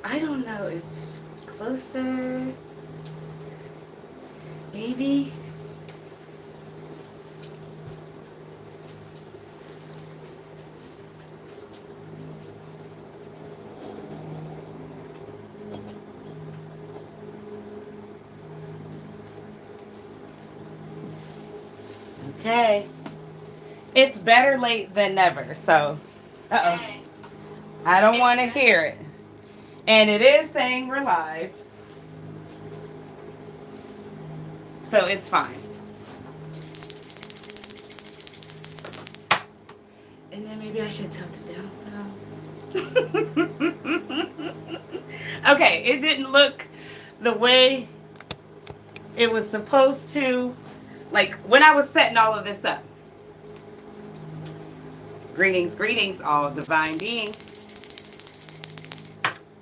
I don't know if closer, maybe. Okay. It's better late than never. So, I don't want to hear it. And it is saying we're live. So it's fine. And then maybe I should tilt it down some. Okay, it didn't look the way it was supposed to. Like when I was setting all of this up. Greetings, all divine beings.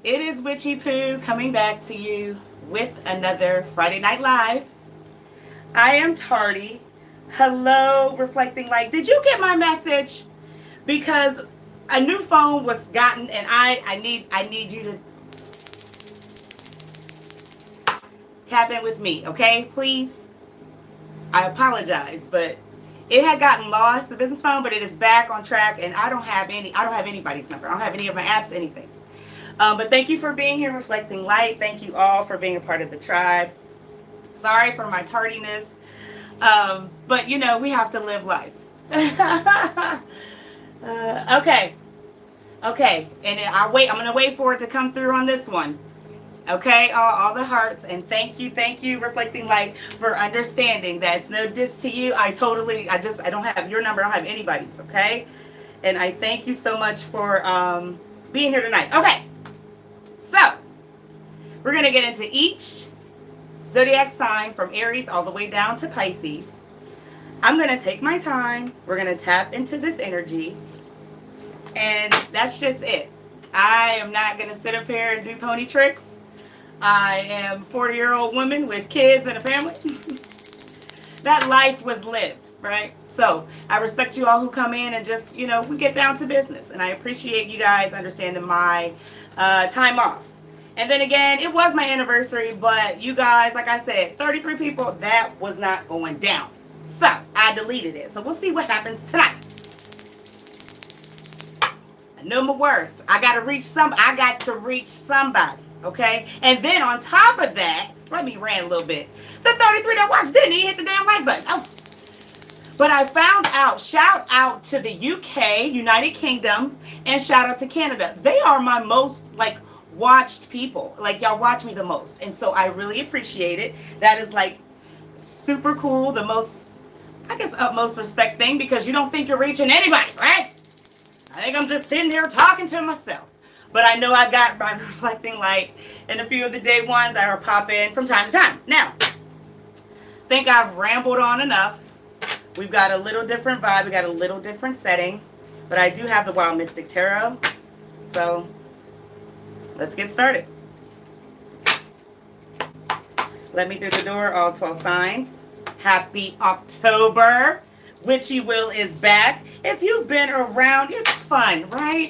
It is Witchy Poo coming back to you with another Friday Night Live. I am tardy. Hello, reflecting light. Did you get my message? Because a new phone was gotten, and I need you to tap in with me, okay? Please. I apologize, but it had gotten lost, the business phone, but it is back on track, and I don't have anybody's number. I don't have any of my apps, anything. But thank you for being here, reflecting light. Thank you all for being a part of the tribe. Sorry for my tardiness, but you know we have to live life. Okay, and I'm gonna wait for it to come through on this one. Okay, all the hearts, and thank you, reflecting light, for understanding that it's no diss to you. I don't have your number, I don't have anybody's, okay? And I thank you so much for being here tonight. Okay, so we're gonna get into each zodiac sign from Aries all the way down to Pisces. I'm gonna take my time. We're gonna tap into this energy, and that's just it. I am not gonna sit up here and do pony tricks. I am a 40-year-old woman with kids and a family. That life was lived, right? So I respect you all who come in and just, you know, we get down to business. And I appreciate you guys understanding my time off. And then again, it was my anniversary, but you guys, like I said, 33 people, that was not going down. So I deleted it. So we'll see what happens tonight. I know my worth. I got to reach somebody. Okay, and then on top of that, let me rant a little bit. The 33 that watched didn't even hit the damn like button. Oh. But I found out, shout out to the UK, United Kingdom, and shout out to Canada. They are my most watched people. Like y'all watch me the most. And so I really appreciate it. That is super cool. The most, I guess, utmost respect thing, because you don't think you're reaching anybody, right? I think I'm just sitting there talking to myself. But I know I got my reflecting light, and a few of the day ones I will pop in from time to time. Now, I think I've rambled on enough. We've got a little different vibe. We got a little different setting. But I do have the Wild Mystic Tarot. So, let's get started. Let me through the door, all 12 signs. Happy October. Witchy Will is back. If you've been around, it's fun, right?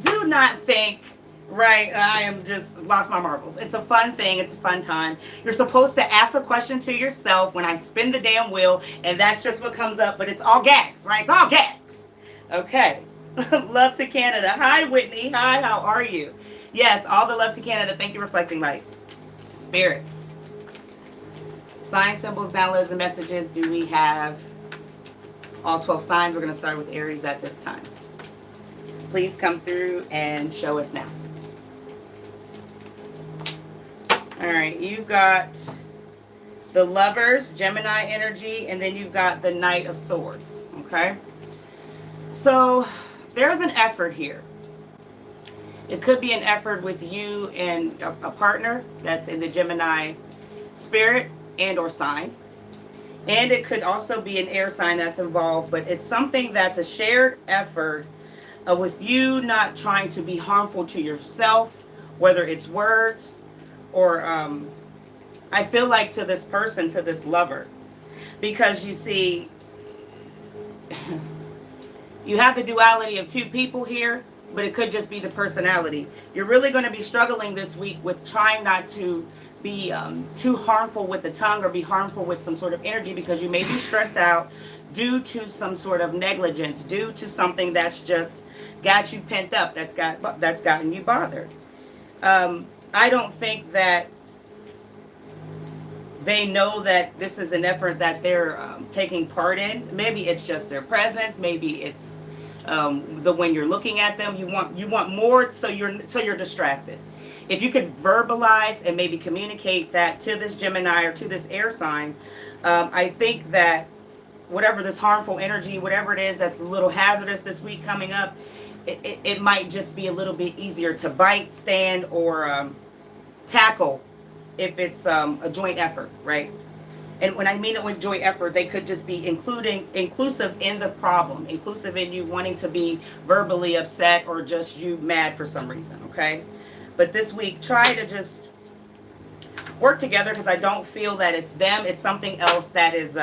Do not think, right, I am just lost my marbles. It's a fun thing. It's a fun time. You're supposed to ask a question to yourself when I spin the damn wheel, and that's just what comes up. But it's all gags, right? It's all gags. Okay. Love to Canada. Hi, Whitney. Hi, how are you? Yes, all the love to Canada. Thank you, reflecting light. Spirits. Sign symbols, downloads, and messages. Do we have all 12 signs? We're going to start with Aries at this time. Please come through and show us now. All right, you've got the Lovers, Gemini energy, and then you've got the Knight of Swords, okay? So there's an effort here. It could be an effort with you and a partner that's in the Gemini spirit and or sign. And it could also be an air sign that's involved, but it's something that's a shared effort with you not trying to be harmful to yourself, whether it's words or I feel like to this person, to this lover, because you see, you have the duality of two people here, but it could just be the personality. You're really going to be struggling this week with trying not to be too harmful with the tongue or be harmful with some sort of energy, because you may be stressed out due to some sort of negligence, due to something that's just got you pent up, that's gotten you bothered. I don't think that they know that this is an effort that they're taking part in. Maybe it's just their presence. Maybe it's when you're looking at them, you want more, so you're distracted. If you could verbalize and maybe communicate that to this Gemini or to this air sign, I think that whatever this harmful energy, whatever it is that's a little hazardous this week coming up, it might just be a little bit easier to bite, stand, or tackle if it's a joint effort, right? And when I mean it with joint effort, they could just be inclusive in the problem, inclusive in you wanting to be verbally upset or just you mad for some reason, okay? But this week, try to just work together, because I don't feel that it's them. It's something else that is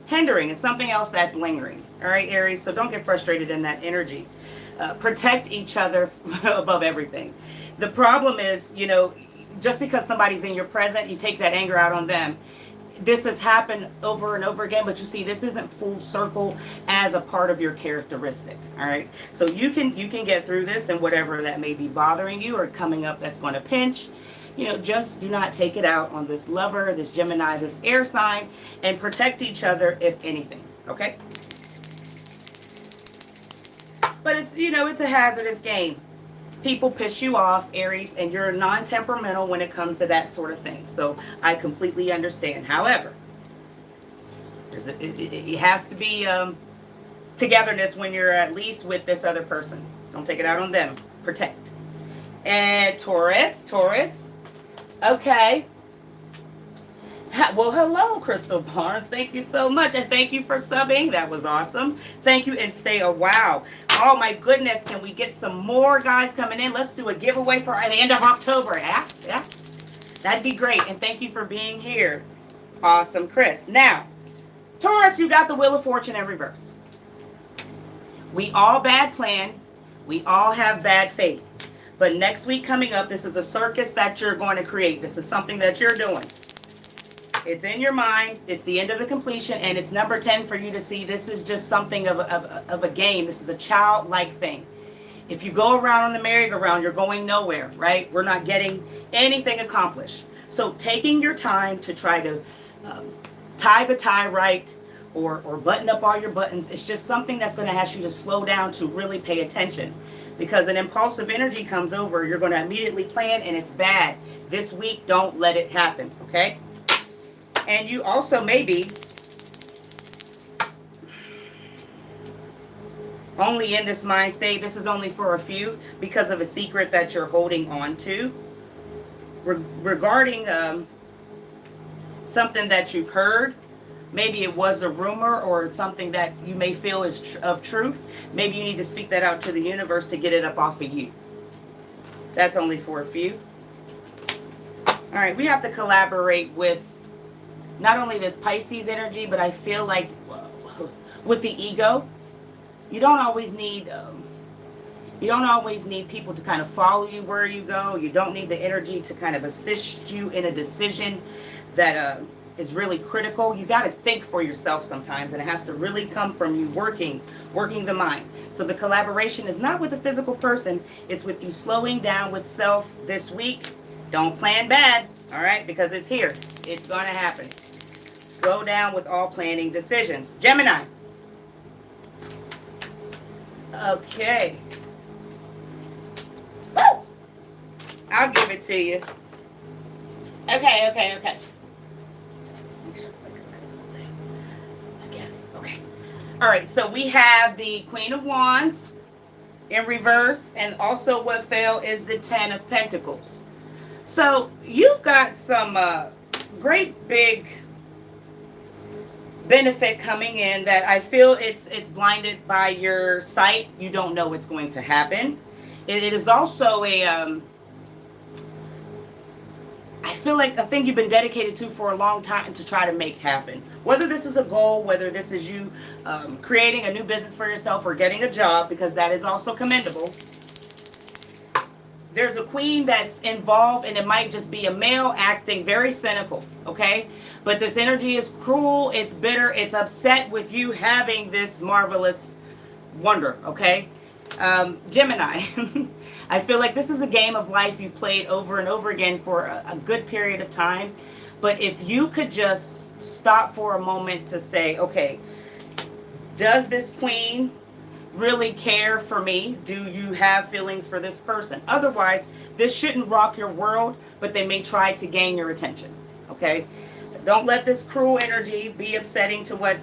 hindering. It's something else that's lingering. All right, Aries? So don't get frustrated in that energy. Protect each other above everything. The problem is, you know, just because somebody's in your present, you take that anger out on them. This has happened over and over again, but you see, this isn't full circle as a part of your characteristic. All right, so you can get through this, and whatever that may be bothering you or coming up that's going to pinch, you know, just do not take it out on this lover, this Gemini, this air sign, and protect each other if anything. Okay, but it's, you know, it's a hazardous game. People piss you off, Aries, and you're non-temperamental when it comes to that sort of thing. So I completely understand. However, it has to be togetherness when you're at least with this other person. Don't take it out on them. Protect. And Taurus. Okay. Well, hello, Crystal Barnes. Thank you so much. And thank you for subbing. That was awesome. Thank you. And stay a wow. Oh, my goodness. Can we get some more guys coming in? Let's do a giveaway for the end of October. Yeah. That'd be great. And thank you for being here. Awesome, Chris. Now, Taurus, you got the Wheel of Fortune in reverse. We all bad plan. We all have bad fate. But next week coming up, this is a circus that you're going to create. This is something that you're doing. It's in your mind. It's the end of the completion, and it's number 10 for you to see. This is just something of a game. This is a childlike thing. If you go around on the merry-go-round, you're going nowhere, right? We're not getting anything accomplished. So taking your time to try to tie the tie right or button up all your buttons, it's just something that's going to ask you to slow down, to really pay attention. Because an impulsive energy comes over, you're going to immediately plan, and it's bad. This week, don't let it happen, okay? And you also maybe only in this mind state, this is only for a few, because of a secret that you're holding on to regarding something that you've heard. Maybe it was a rumor or something that you may feel is of truth. Maybe you need to speak that out to the universe to get it up off of you. That's only for a few. All right, we have to collaborate with not only this Pisces energy, but I feel like with the ego, you don't always need people to kind of follow you where you go. You don't need the energy to kind of assist you in a decision that is really critical. You got to think for yourself sometimes, and it has to really come from you working the mind. So the collaboration is not with a physical person. It's with you slowing down with self this week. Don't plan bad, all right? Because it's here. It's going to happen. Slow down with all planning decisions. Gemini. Okay. Woo! I'll give it to you. Okay. Make sure I guess. Okay. All right. So we have the Queen of Wands in reverse, and also what fell is the Ten of Pentacles. So you've got some great big benefit coming in that I feel it's blinded by your sight. You don't know what's going to happen. It is also a I feel like a thing you've been dedicated to for a long time to try to make happen. Whether this is a goal, whether this is you creating a new business for yourself or getting a job, because that is also commendable. there's a queen that's involved, and it might just be a male acting very cynical, okay? But this energy is cruel, it's bitter, it's upset with you having this marvelous wonder, okay? Gemini, I feel like this is a game of life you played over and over again for a good period of time. But if you could just stop for a moment to say, okay, does this queen really care for me? Do you have feelings for this person? Otherwise, this shouldn't rock your world, but they may try to gain your attention, okay? Don't let this cruel energy be upsetting to what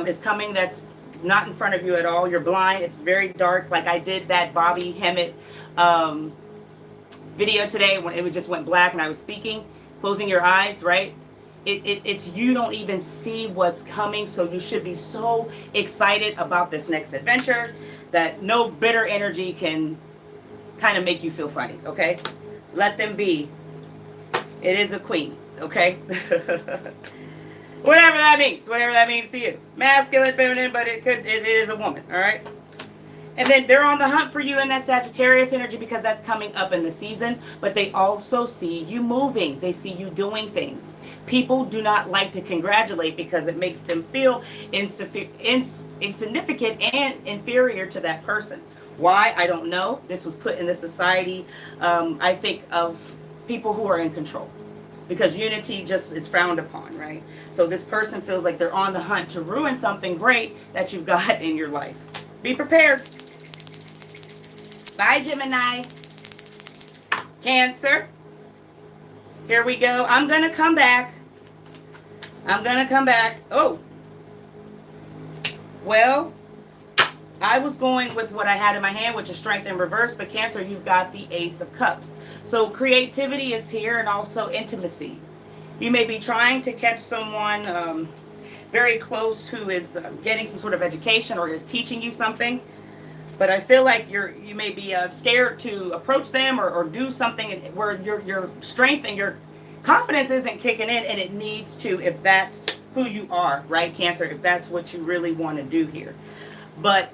is coming that's not in front of you at all. You're blind. It's very dark. Like I did that Bobby Hemmett video today when it just went black and I was speaking, closing your eyes, right? It's you don't even see what's coming, so you should be so excited about this next adventure that no bitter energy can kind of make you feel funny, okay? Let them be. It is a queen, okay? Whatever that means to you. Masculine, feminine, but it is a woman, all right? And then they're on the hunt for you in that Sagittarius energy because that's coming up in the season, but they also see you moving. They see you doing things. People do not like to congratulate because it makes them feel insignificant and inferior to that person. Why? I don't know. This was put in the society, I think, of people who are in control. Because unity just is frowned upon, right? So this person feels like they're on the hunt to ruin something great that you've got in your life. Be prepared. Bye, Gemini. Cancer. Here we go. I'm going to come back. Oh. Well, I was going with what I had in my hand, which is Strength in reverse. But Cancer, you've got the Ace of Cups. So creativity is here, and also intimacy. You may be trying to catch someone very close who is getting some sort of education or is teaching you something. But I feel like you may be scared to approach them or do something where your strength and your confidence isn't kicking in, and it needs to, if that's who you are, right, Cancer, if that's what you really want to do here. But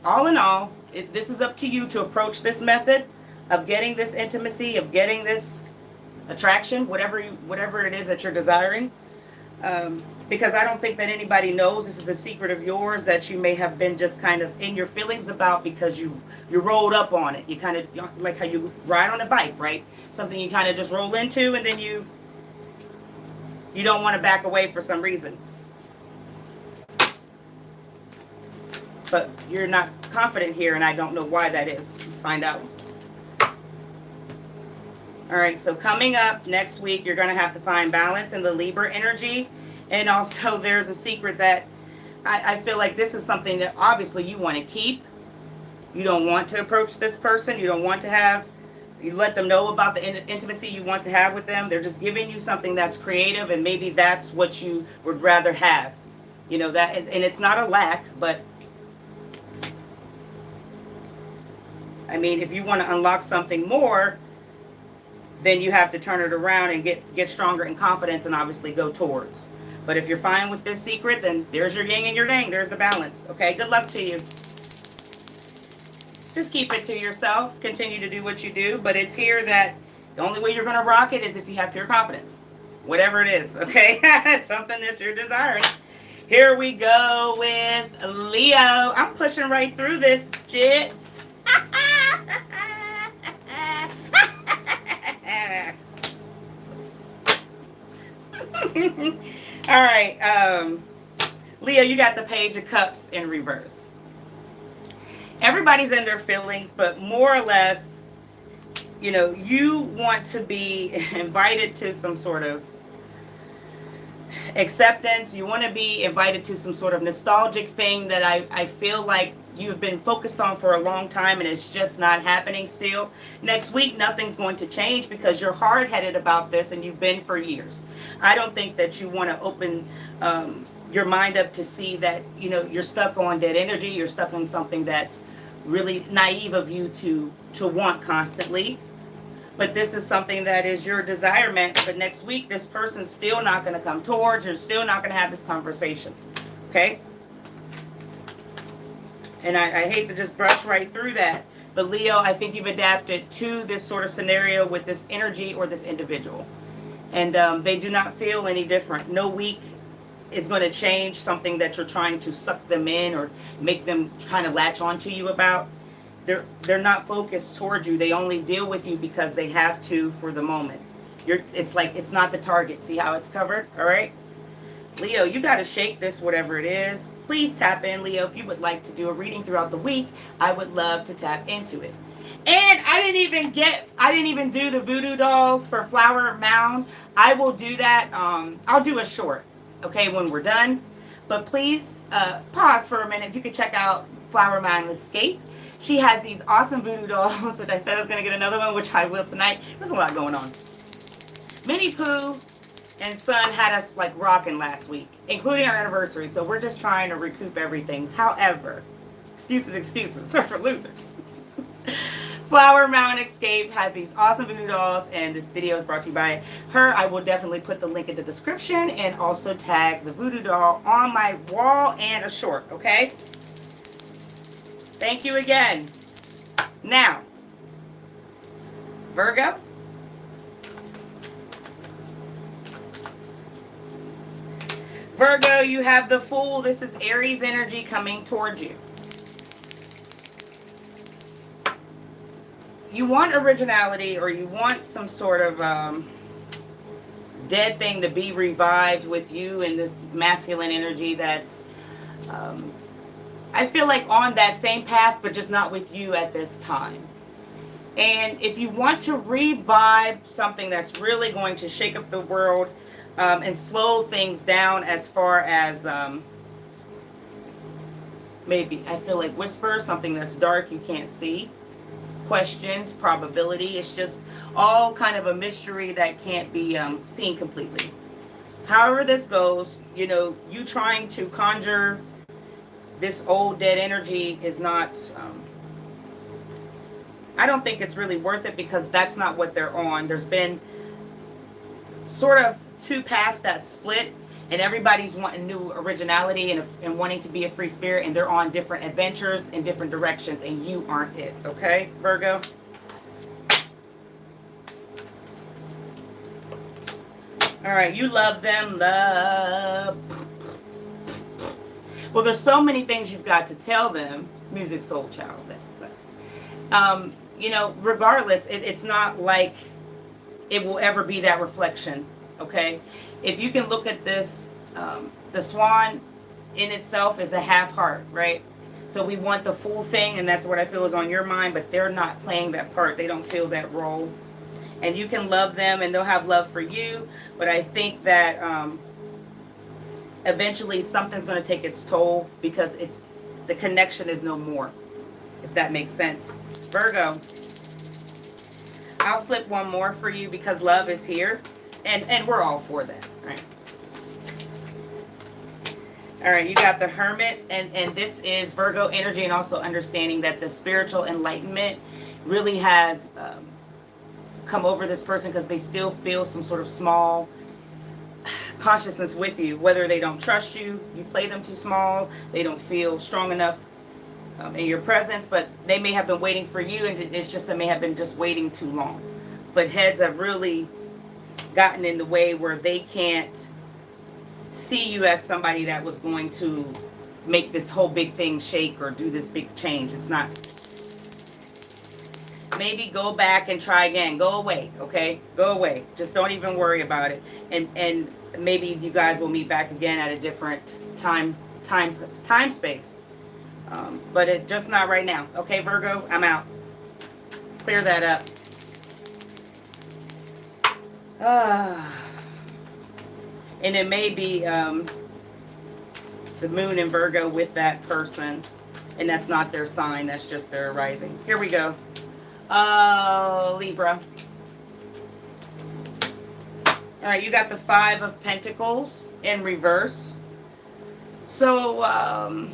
all in all, this is up to you to approach this method of getting this intimacy, of getting this attraction, whatever it is that you're desiring. Because I don't think that anybody knows this is a secret of yours that you may have been just kind of in your feelings about because you rolled up on it. You kind of, like how you ride on a bike, right? Something you kind of just roll into, and then you don't want to back away for some reason. But you're not confident here, and I don't know why that is. Let's find out. All right, so coming up next week, you're going to have to find balance in the Libra energy. And also there's a secret that I feel like this is something that obviously you want to keep. You don't want to approach this person. You don't want to have, you let them know about the intimacy you want to have with them. They're just giving you something that's creative, and maybe that's what you would rather have. You know, that, and it's not a lack, but I mean, if you want to unlock something more, then you have to turn it around and get stronger in confidence and obviously go towards. But if you're fine with this secret, then there's your yin and your yang. There's the balance. Okay, good luck to you. Just keep it to yourself. Continue to do what you do. But it's here that the only way you're going to rock it is if you have pure confidence. Whatever it is, okay? It's something that you're desiring. Here we go with Leo. I'm pushing right through this, jits. All right, Leo, you got the Page of Cups in reverse. Everybody's in their feelings, but more or less, you know, you want to be invited to some sort of acceptance. You want to be invited to some sort of nostalgic thing that I feel like you've been focused on for a long time, and it's just not happening still. Next week, nothing's going to change because you're hard-headed about this, and you've been for years. I don't think that you want to open your mind up to see that, you know, you're stuck on dead energy. You're stuck on something that's really naive of you to want constantly. But this is something that is your desirement. But next week, this person's still not going to come towards. You're still not going to have this conversation. Okay? And I hate to just brush right through that. But Leo, I think you've adapted to this sort of scenario with this energy or this individual. And they do not feel any different. No week is going to change something that you're trying to suck them in or make them trying to latch onto you about. They're not focused toward you. They only deal with you because they have to for the moment. It's like it's not the target. See how it's covered? All right. Leo, you got to shake this, whatever it is. Please tap in, Leo. If you would like to do a reading throughout the week, I would love to tap into it. And I didn't even do the voodoo dolls for Flower Mound. I will do that. I'll do a short, okay, when we're done. But please pause for a minute. If you could check out Flower Mound ꪻᴝ꫗. She has these awesome voodoo dolls, which I said I was going to get another one, which I will tonight. There's a lot going on. Minnie Pooh and Son had us like rocking last week, including our anniversary. So we're just trying to recoup everything. However, excuses are for losers. Flower Mound ꪻᴗ has these awesome voodoo dolls, and this video is brought to you by her. I will definitely put the link in the description and also tag the voodoo doll on my wall and a short, okay? Thank you again. Now, Virgo. Virgo, you have the Fool. This is Aries energy coming towards you. You want originality, or you want some sort of dead thing to be revived with you in this masculine energy that's, I feel like on that same path, but just not with you at this time. And if you want to revive something that's really going to shake up the world and slow things down as far as maybe, I feel like whispers, something that's dark you can't see. Questions, probability, it's just all kind of a mystery that can't be seen completely. However this goes, you know, you trying to conjure this old dead energy is not, I don't think it's really worth it, because that's not what they're on. There's been sort of two paths that split, and everybody's wanting new originality and wanting to be a free spirit, and they're on different adventures in different directions, and you aren't it, okay, Virgo? All right, you love them, love. Well, there's so many things you've got to tell them, music soul child. You know, regardless, it's not like it will ever be that reflection, okay? If you can look at this, the swan in itself is a half heart, right? So we want the full thing, and that's what I feel is on your mind, but they're not playing that part. They don't feel that role. And you can love them, and they'll have love for you, but I think that eventually something's going to take its toll, because the connection is no more, if that makes sense. Virgo, I'll flip one more for you, because love is here, and we're all for that, right? All right, you got the Hermit, and this is Virgo energy, and also understanding that the spiritual enlightenment really has come over this person, because they still feel some sort of small consciousness with you, whether they don't trust you, you play them too small, they don't feel strong enough in your presence, but they may have been waiting for you, and it's just, they may have been just waiting too long. But heads have really gotten in the way where they can't see you as somebody that was going to make this whole big thing shake or do this big change. It's not. Maybe go back and try again. Go away, okay? Go away. Just don't even worry about it. And maybe you guys will meet back again at a different time space. But it just not right now. Okay, Virgo, I'm out. Clear that up. And it may be the moon in Virgo with that person, and that's not their sign, that's just their rising. Here we go. Libra. All right, you got the Five of Pentacles in reverse. So, I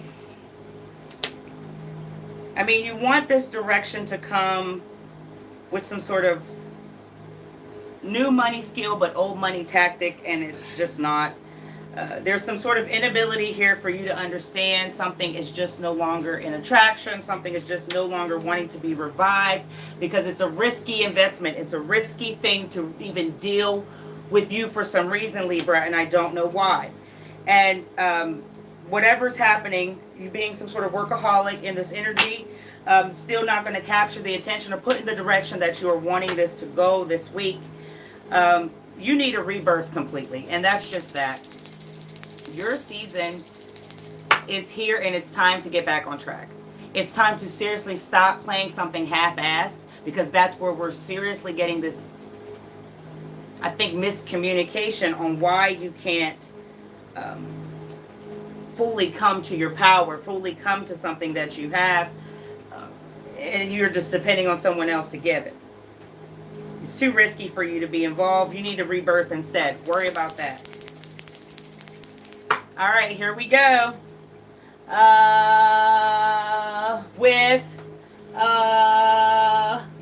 mean, you want this direction to come with some sort of new money skill, but old money tactic, and it's just not. There's some sort of inability here for you to understand something is just no longer an attraction. Something is just no longer wanting to be revived because it's a risky investment. It's a risky thing to even deal with you for some reason, Libra, and I don't know why. And whatever's happening, you being some sort of workaholic in this energy, still not going to capture the attention or put in the direction that you are wanting this to go this week. You need a rebirth completely, and that's just that. Your season is here, and it's time to get back on track. It's time to seriously stop playing something half-assed, because that's where we're seriously getting this, I think, miscommunication on why you can't fully come to your power, fully come to something that you have, and you're just depending on someone else to give it. It's too risky for you to be involved. You need a rebirth instead. Worry about that. All right, here we go.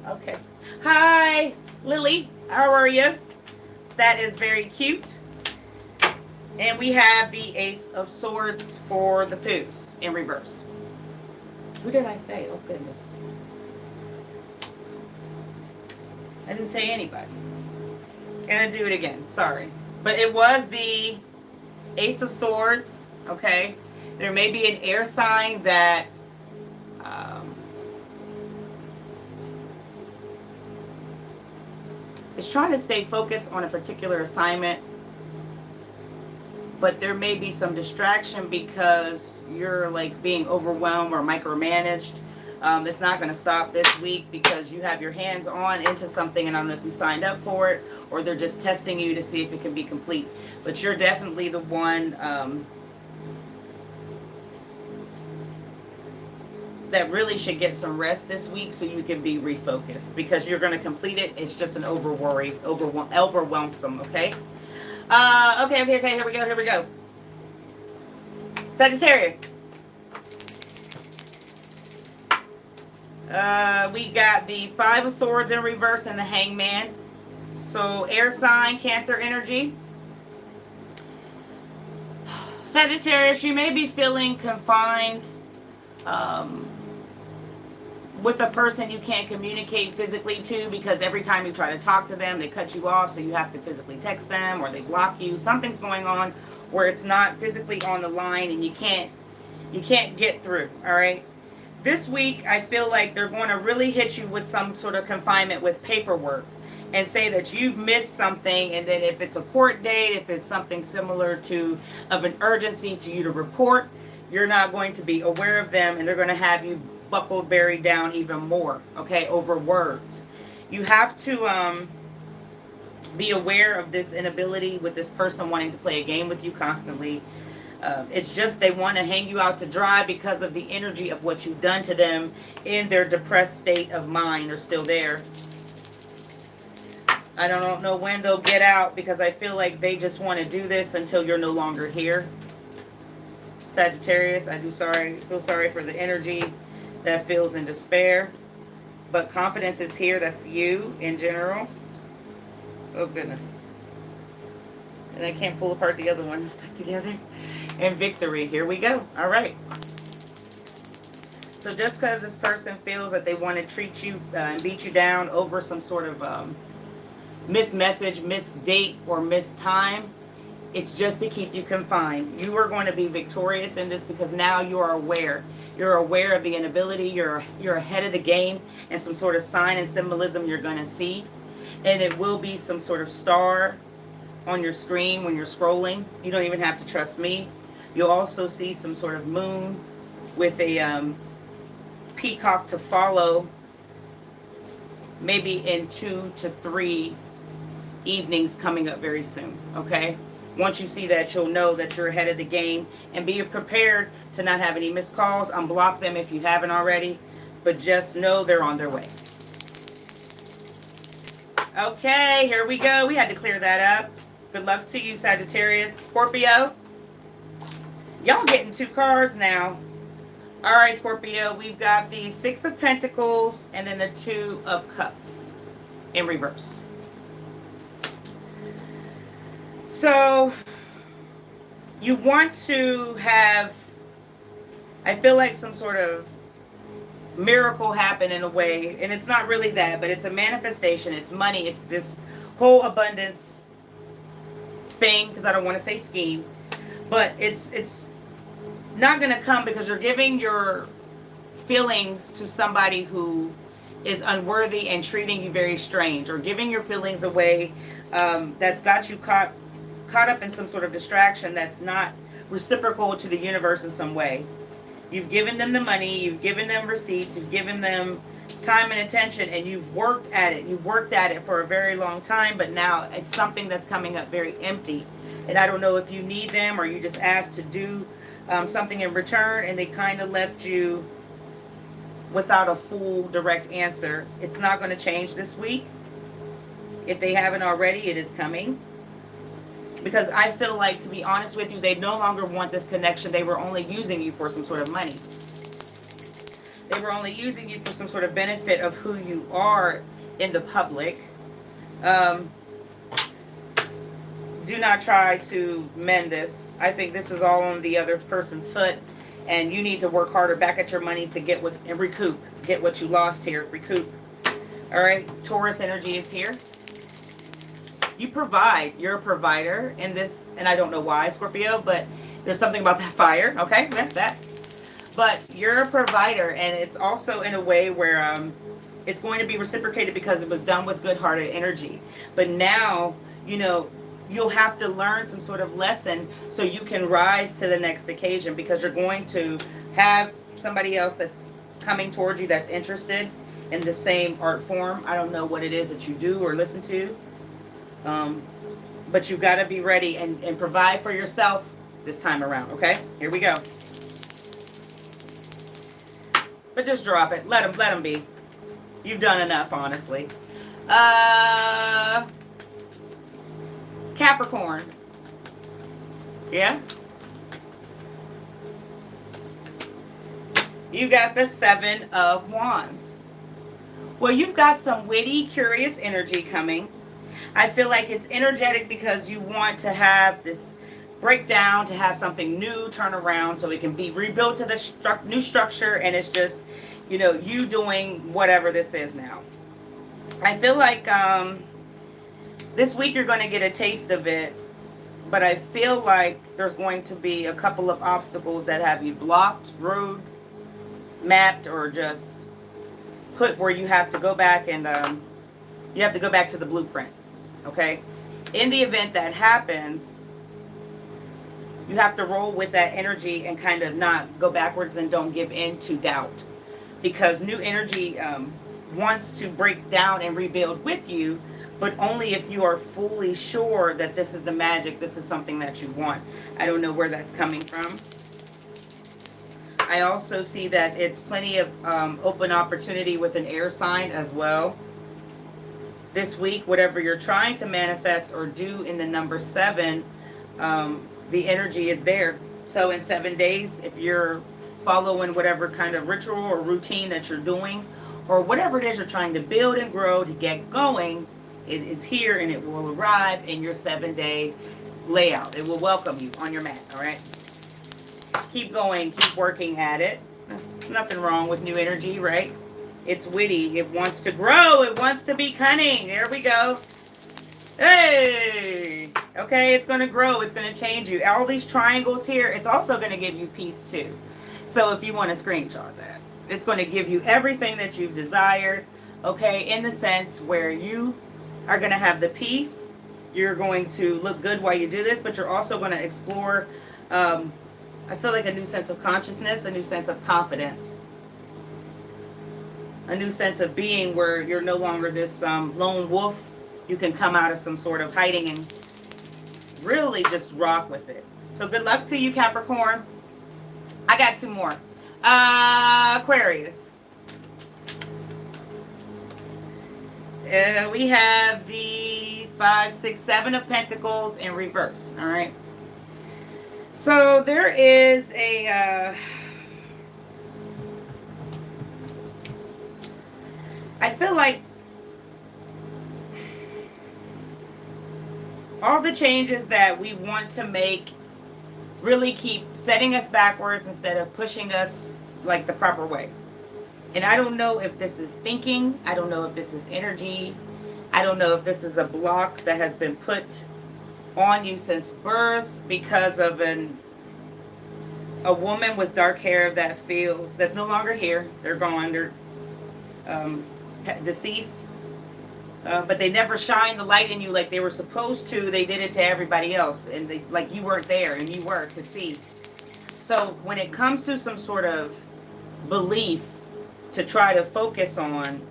Okay. Hi, Lily. How are you? That is very cute. And we have the Ace of Swords for the Poos in reverse. Who did I say? Oh, goodness. I didn't say anybody. Gonna do it again. Sorry. But it was the Ace of Swords. Okay. There may be an air sign that is trying to stay focused on a particular assignment, but there may be some distraction because you're like being overwhelmed or micromanaged. It's not going to stop this week because you have your hands on into something, and I don't know if you signed up for it or they're just testing you to see if it can be complete. But you're definitely the one that really should get some rest this week so you can be refocused, because you're going to complete it. It's just an overwhelmsome, okay? Okay, here we go. Sagittarius. We got the Five of Swords in reverse and the Hangman. So air sign, Cancer energy. Sagittarius, you may be feeling confined with a person you can't communicate physically to, because every time you try to talk to them, they cut you off, so you have to physically text them or they block you. Something's going on where it's not physically on the line and you can't get through, all right? This week, I feel like they're going to really hit you with some sort of confinement with paperwork and say that you've missed something, and then if it's a court date, if it's something similar to of an urgency to you to report, you're not going to be aware of them, and they're going to have you buckled, buried down even more, okay, over words. You have to be aware of this inability with this person wanting to play a game with you constantly. It's just they want to hang you out to dry because of the energy of what you've done to them in their depressed state of mind. They're still there. I don't know when they'll get out, because I feel like they just want to do this until you're no longer here. Sagittarius, I feel sorry for the energy that feels in despair. But confidence is here. That's you in general. Oh, goodness. And I can't pull apart the other one to stick together. And victory. Here we go. All right. So just because this person feels that they want to treat you and beat you down over some sort of missed message, missed date, or missed time, it's just to keep you confined. You are going to be victorious in this because now you are aware. You're aware of the inability. You're ahead of the game, and some sort of sign and symbolism you're going to see. And it will be some sort of star on your screen when you're scrolling. You don't even have to trust me. You'll also see some sort of moon with a peacock to follow, maybe in 2 to 3 evenings coming up very soon, okay? Once you see that, you'll know that you're ahead of the game, and be prepared to not have any missed calls. Unblock them if you haven't already, but just know they're on their way. Okay, here we go. We had to clear that up. Good luck to you, Sagittarius. Scorpio. Y'all getting 2 cards now. All right, Scorpio. We've got the 6 of Pentacles and then the 2 of Cups in reverse. So you want to have, I feel like some sort of miracle happen in a way, and it's not really that, but it's a manifestation. It's money. It's this whole abundance thing, because I don't want to say scheme, but it's not going to come because you're giving your feelings to somebody who is unworthy and treating you very strange, or giving your feelings away, that's got you caught up in some sort of distraction that's not reciprocal to the universe in some way. You've given them the money, you've given them receipts, you've given them time and attention, and you've worked at it. You've worked at it for a very long time, but now it's something that's coming up very empty. And I don't know if you need them or you just asked to do something in return, and they kind of left you without a full direct answer. It's not going to change this week. If they haven't already, it is coming. Because I feel like, to be honest with you, they no longer want this connection. They were only using you for some sort of money. They were only using you for some sort of benefit of who you are in the public. Do not try to mend this. I think this is all on the other person's foot. And you need to work harder back at your money to get what, and recoup. Get what you lost here. Recoup. Alright, Taurus energy is here. You provide. You're a provider in this, and I don't know why, Scorpio, but there's something about that fire, okay? That's that. But you're a provider, and it's also in a way where it's going to be reciprocated because it was done with good-hearted energy. But now, you know, you'll have to learn some sort of lesson so you can rise to the next occasion, because you're going to have somebody else that's coming towards you that's interested in the same art form. I don't know what it is that you do or listen to. But you've got to be ready and provide for yourself this time around, okay? Here we go. But just drop it. Let them be. You've done enough, honestly. Capricorn. Yeah? You got the 7 of Wands. Well, you've got some witty, curious energy coming. I feel like it's energetic because you want to have this breakdown, to have something new turn around so it can be rebuilt to the new structure, and it's just, you know, you doing whatever this is now. I feel like this week you're going to get a taste of it, but I feel like there's going to be a couple of obstacles that have you blocked, road mapped, or just put where you have to go back and you have to go back to the blueprint. Okay, in the event that happens, you have to roll with that energy and kind of not go backwards and don't give in to doubt, because new energy wants to break down and rebuild with you, but only if you are fully sure that this is the magic, this is something that you want. I don't know where that's coming from. I also see that it's plenty of open opportunity with an air sign as well. This week, whatever you're trying to manifest or do in the number 7, the energy is there. So in 7 days, if you're following whatever kind of ritual or routine that you're doing, or whatever it is you're trying to build and grow to get going, it is here and it will arrive in your 7-day layout. It will welcome you on your mat, all right? Keep going, keep working at it. There's nothing wrong with new energy, right? It's witty. It wants to grow. It wants to be cunning. There we go. Hey! Okay, it's going to grow. It's going to change you. All these triangles here, it's also going to give you peace too. So if you want to screenshot that, it's going to give you everything that you've desired. Okay, in the sense where you are going to have the peace. You're going to look good while you do this, but you're also going to explore, I feel like, a new sense of consciousness, a new sense of confidence. A new sense of being where you're no longer this lone wolf. You can come out of some sort of hiding and really just rock with it. So good luck to you, Capricorn. I got 2 more. Aquarius. We have the 5, 6, 7 of Pentacles in reverse. All right. So there is a... I feel like all the changes that we want to make really keep setting us backwards instead of pushing us like the proper way. And I don't know if this is thinking. I don't know if this is energy. I don't know if this is a block that has been put on you since birth because of a woman with dark hair that's no longer here. They're gone. They're deceased. But they never shined the light in you like they were supposed to. They did it to everybody else. And like you weren't there and you were to see. So when it comes to some sort of belief to try to focus on,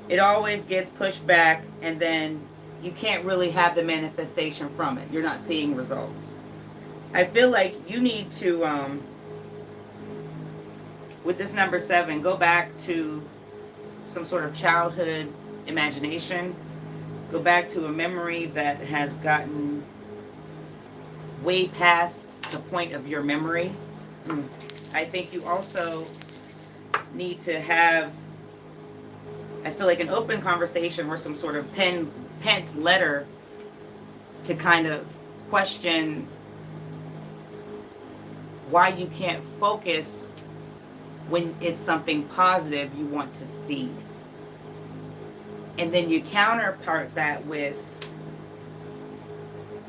it always gets pushed back, and then you can't really have the manifestation from it. You're not seeing results. I feel like you need to, with this number 7, go back to some sort of childhood imagination. Go back to a memory that has gotten way past the point of your memory. I think you also need to have, I feel like, an open conversation or some sort of pent letter to kind of question why you can't focus when it's something positive you want to see. And then you counterpart that with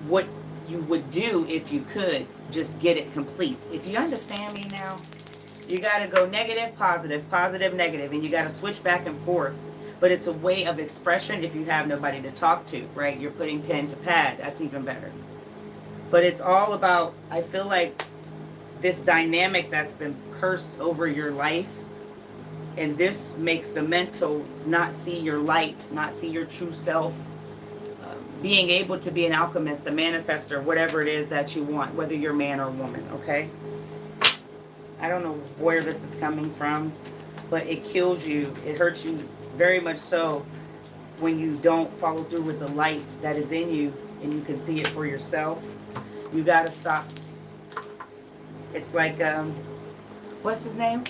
what you would do if you could just get it complete. If you understand me now, you got to go negative, positive, positive, negative, and you got to switch back and forth. But it's a way of expression if you have nobody to talk to, right? You're putting pen to pad. That's even better. But it's all about, I feel like, this dynamic that's been cursed over your life. And this makes the mental not see your light, not see your true self. Being able to be an alchemist, a manifester, whatever it is that you want, whether you're man or woman, okay? I don't know where this is coming from, but it kills you. It hurts you very much so when you don't follow through with the light that is in you and you can see it for yourself. You got to stop. It's like, what's his name?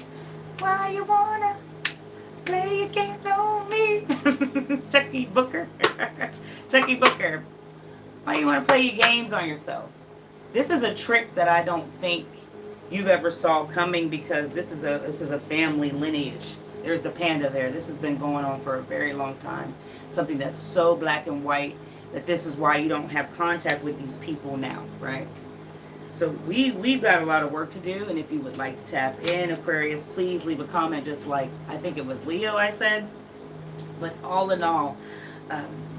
Why you wanna play your games on me? Chucky Booker. Chucky Booker. Why you wanna play your games on yourself? This is a trick that I don't think you've ever saw coming, because this is a family lineage. There's the panda there. This has been going on for a very long time. Something that's so black and white that this is why you don't have contact with these people now, right? So we've got a lot of work to do, and if you would like to tap in, Aquarius, please leave a comment, just like, I think it was Leo I said. But all in all,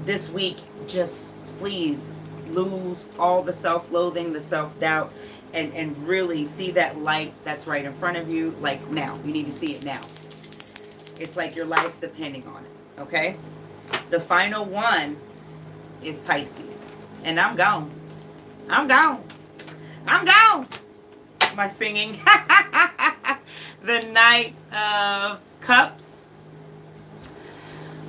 this week, just please lose all the self-loathing, the self-doubt, and really see that light that's right in front of you, like now. You need to see it now. It's like your life's depending on it, okay? The final one is Pisces. And I'm gone. I'm gone. I'm gone. My singing. The Knight of Cups.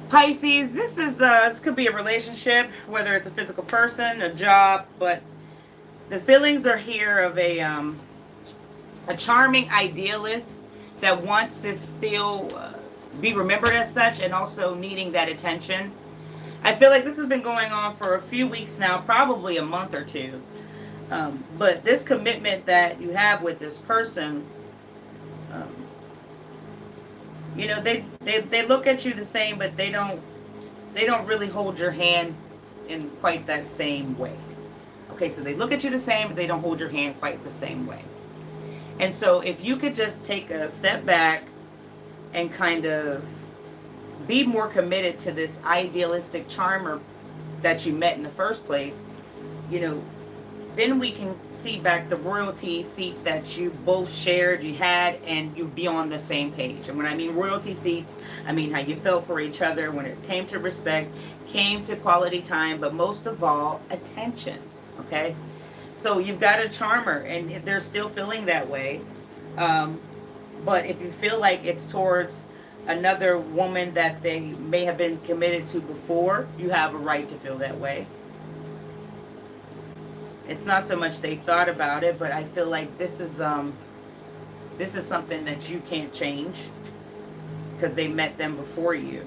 Pisces, this could be a relationship, whether it's a physical person, a job, but the feelings are here of a charming idealist that wants to still be remembered as such, and also needing that attention. I feel like this has been going on for a few weeks now, probably a month or two. But this commitment that you have with this person, you know, they look at you the same, but they don't really hold your hand in quite that same way. Okay, so they look at you the same, but they don't hold your hand quite the same way. And so if you could just take a step back and kind of be more committed to this idealistic charmer that you met in the first place, you know, then we can see back the royalty seats that you both shared, you had, and you'd be on the same page. And when I mean royalty seats, I mean how you felt for each other when it came to respect, came to quality time, but most of all, attention, okay? So you've got a charmer, and they're still feeling that way. But if you feel like it's towards another woman that they may have been committed to before, you have a right to feel that way. It's not so much they thought about it, but I feel like this is something that you can't change because they met them before you.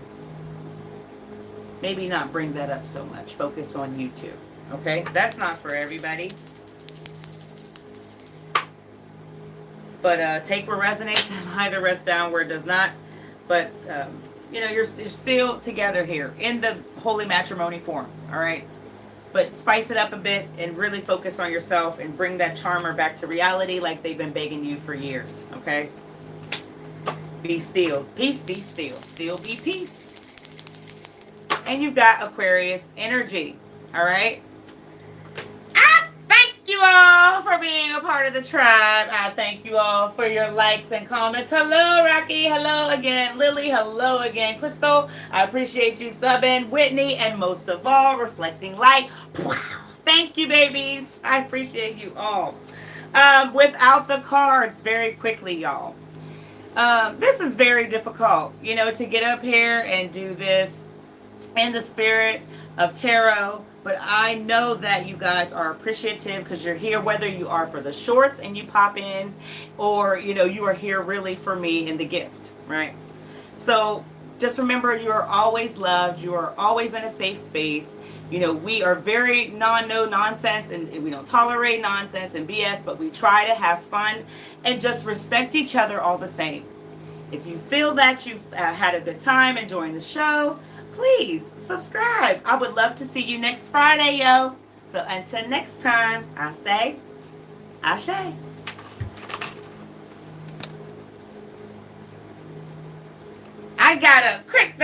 Maybe not bring that up so much. Focus on you two. Okay? That's not for everybody. But take where resonates and lie the rest down where it does not. But, you know, you're still together here in the holy matrimony form, all right? But spice it up a bit and really focus on yourself and bring that charmer back to reality like they've been begging you for years, okay? Be still. Peace, be still. Still be peace. And you've got Aquarius energy, all right? I thank you all for being a part of the tribe. I thank you all for your likes and comments. Hello, Rocky. Hello again. Lily. Hello again. Crystal. I appreciate you subbing. Whitney. And most of all, reflecting light. Wow. Thank you, babies. I appreciate you all. Without the cards, very quickly, y'all. This is very difficult, you know, to get up here and do this in the spirit of tarot. But I know that you guys are appreciative because you're here, whether you are for the shorts and you pop in, or, you know, you are here really for me and the gift, right? So just remember, you are always loved. You are always in a safe space. You know, we are very no nonsense, and we don't tolerate nonsense and BS, but we try to have fun and just respect each other all the same. If you feel that you've had a good time enjoying the show, please subscribe. I would love to see you next Friday, yo. So until next time, I say, Ashe. I got a quick